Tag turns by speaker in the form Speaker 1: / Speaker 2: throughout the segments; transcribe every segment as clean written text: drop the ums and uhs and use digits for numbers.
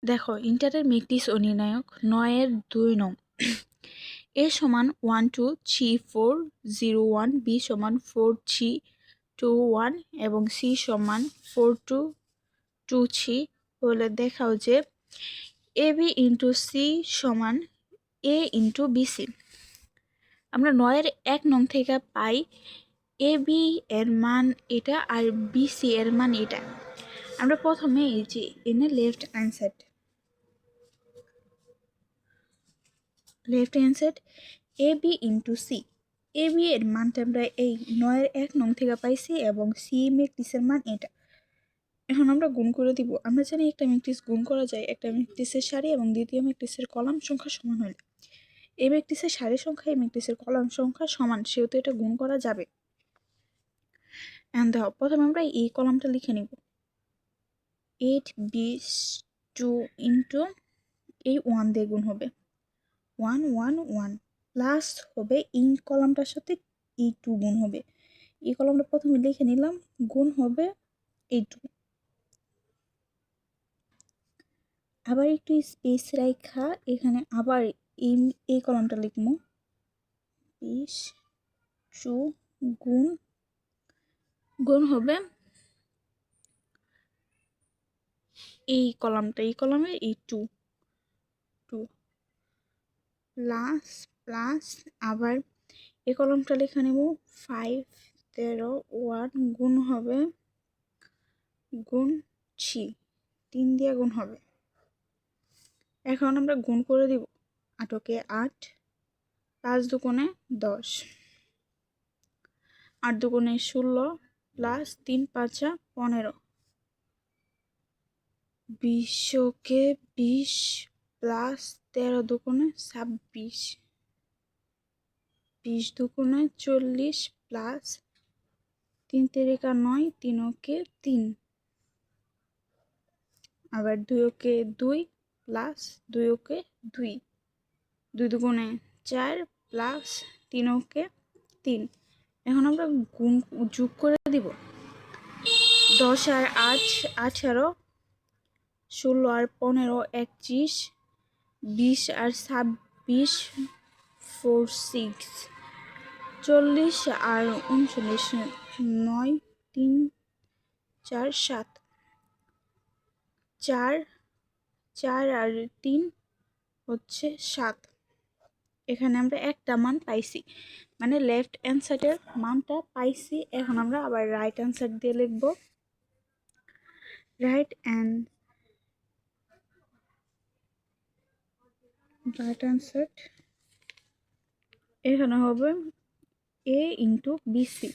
Speaker 1: দেখো ইন্টারের ম্যাট্রিক্স ও নির্ণায়ক 9 এর 2 নং। A সমান 1 2 3 4 0 1, B সমান 4 3 2 1 এবং C সমান 4 2 2 3 হলে দেখাও যে AB ইন্টু C সমান A ইন্টু BC। আমরা 9 এর 1 নং থেকে পাই AB এর মান এটা আর BC এর মান এটা। আমরা প্রথমে এই যে এনে left hand side AB into C. AB এর মানটা আমরা এই 9 এর 1 নং থেকে পাইছি এবং সি ম্যাট্রিক্সের মান এটা। এখন আমরা গুণ করে দিব। আমরা জানি একটা ম্যাট্রিক্স গুণ করা যায় একটা ম্যাট্রিক্সের সারি এবং দ্বিতীয় ম্যাট্রিক্সের কলাম সংখ্যা সমান হলে। এই ম্যাট্রিক্সের সারি সংখ্যা এই ম্যাট্রিক্সের কলাম সংখ্যা সমান, সেহেতু এটা গুণ করা যাবে। এখন দেখো প্রথমে আমরা এই কলামটা লিখে নিব 8 2 ইন্টু এই 1 দিয়ে গুণ হবে 1 1 1 প্লাস হবে এই কলামটার সাথে এই 2 গুণ হবে। এই কলামটা প্রথমে লিখে নিলাম, গুণ হবে এই 2। আবার একটু স্পেস রাখা এখানে আবার এই কলামটা লিখবো 20 2 গুণ হবে এই কলামের এই 2 প্লাস আবার এই কলামটা লিখে নেব 5 13 1 গুণ হবে গুণ 3 দিয়ে গুণ হবে। এখন আমরা গুণ করে দিব 8 কে 8 5 দুগুণে 10 8 দুগুণে 16 প্লাস 3 5 15 20 কে 20 প্লাস 13 দুগুণে 26 20 দুগুণে 40 প্লাস 3 তেরিকা 9 3 কে 3 আবার 2 কে 2 প্লাস 2 কে 2 2 দুগুণে 4 প্লাস 3 কে 3। এখন আমরা গুণ যোগ করে দিব 10 আর 8 18 16 আর 15 21 20 আর 26 4 6 40 আর 39 9 3 4 7 4 4 আর 3 হচ্ছে 7। এখানে আমরা একটা মান পাইছি, মানে লেফট হ্যান্ড সাইডের মানটা পাইছি। এখন আমরা আবার রাইট হ্যান্ড সাইড দিয়ে লিখব রাইট হ্যান্ড সাইড। এখানে হবে A ইন্টু বিসি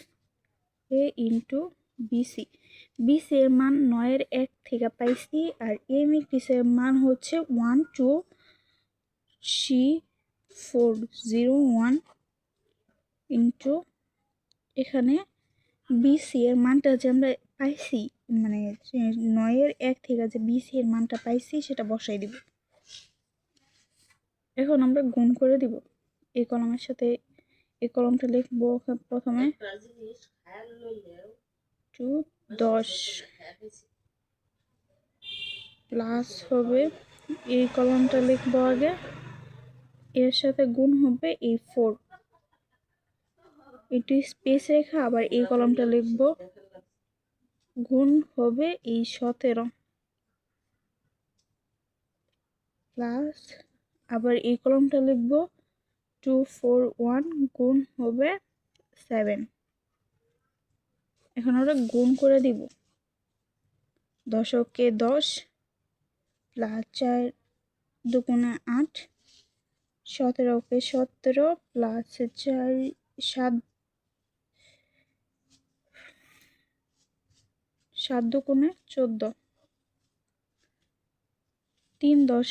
Speaker 1: বিসি এর মান 9 এর 1 থেকে পাইছি আর এ ম্যাট্রিক্সের মান হচ্ছে 1 2 3 4 0 1 ইন্টু এখানে বিসি এর মানটা যে আমরা পাইছি, মানে 9 এর 1 থেকে যে বিসি এর মানটা পাইছি সেটা বসাই দিব। এখন আমরা গুণ করে দিব এই কলামের সাথে এই কলামটা লিখবো প্রথমে 10 প্লাস হবে এই কলামটা লিখবো আগে, এর সাথে গুণ হবে এই 4, একটু স্পেস রেখে আবার এই কলামটা লিখবো, গুণ হবে এই 17 প্লাস আবার এই কলামটা লিখবো 2 4 1 গুণ হবে 7। এখন আমরা গুণ করে দিব 10 কে 10 প্লাস 4 দুগুণে 8 17 কে 17 প্লাস 4 7 দুগুণে 14 3 10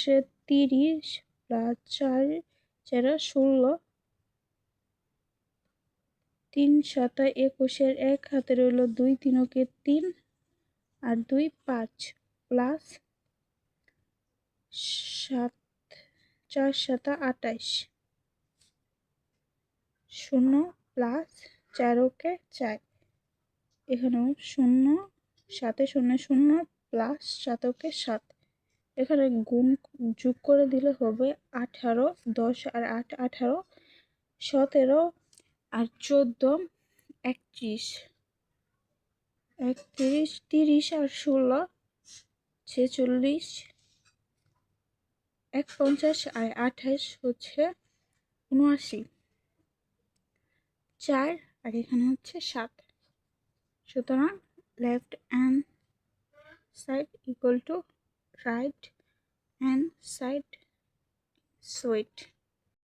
Speaker 1: 30 প্লাস 4 4 16 3 7 21 এক হাতে রইল 2 3 কে 3 আর 2 5 প্লাস 7 4 7 28 0 প্লাস 4 কে 4 এখানেও 0 7 0 0 প্লাস 7 কে 7 এখানে গুণ যোগ করে দিলে হবে 18, 10 আর 8 18, 17 আর 14 31, 31 30 আর 16 46, 51 আর 28 হচ্ছে 79, 4 আর এখানে হচ্ছে 7। সুতরাং left hand side equal to right hand side, sweet.